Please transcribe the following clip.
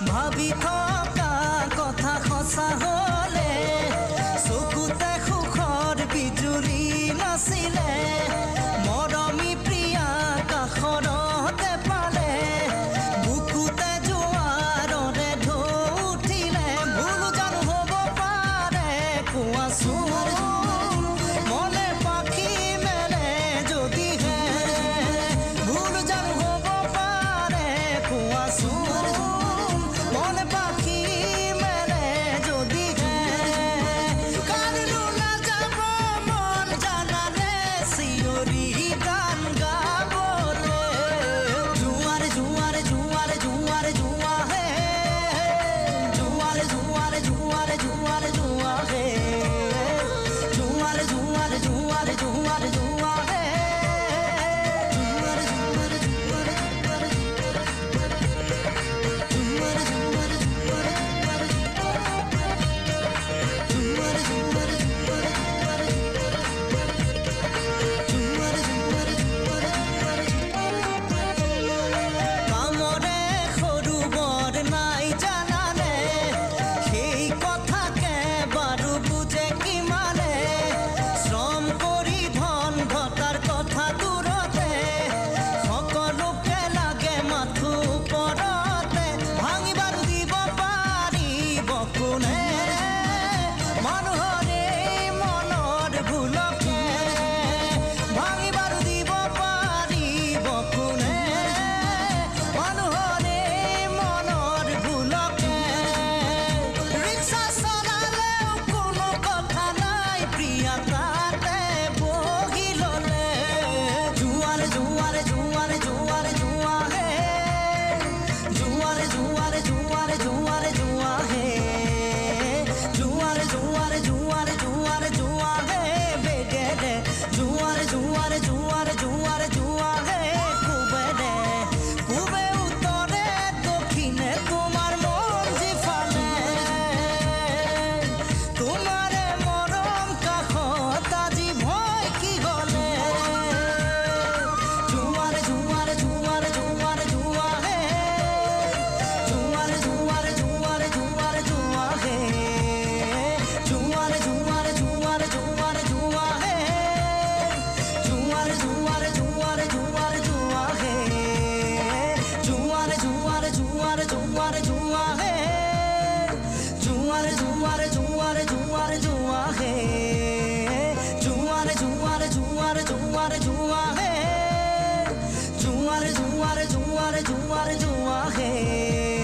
ভাবি থকা কথা সঁচা হলে চকুতে সুখৰ বিজুলী নাছিলে মৰমী প্ৰিয়া কাষৰতে পালে বুকুতে জোৱাৰৰে ঢৌ উঠিলে ভুল জানো হ'ব পাৰে কোৱাচোন মনে পাখি মেলে যদিহে ভুল জানো হ'ব পাৰে কোৱাচোন মনে পাখি মেলে যদিহে কারলো না যাব মন জানালে শিয়রি গান গাবলে জুয়ারে জুয়ারে জুয়ারে জুয়ারে জুয়া হে জুয়ারে জুয়ারে জুয়ারে জুয়ারে জুয়া হে জুয়ারে জুয়ারে জুয়ারে জুয়ারে জুয়া হে जुआरे जुआरे जुआरे जुआ है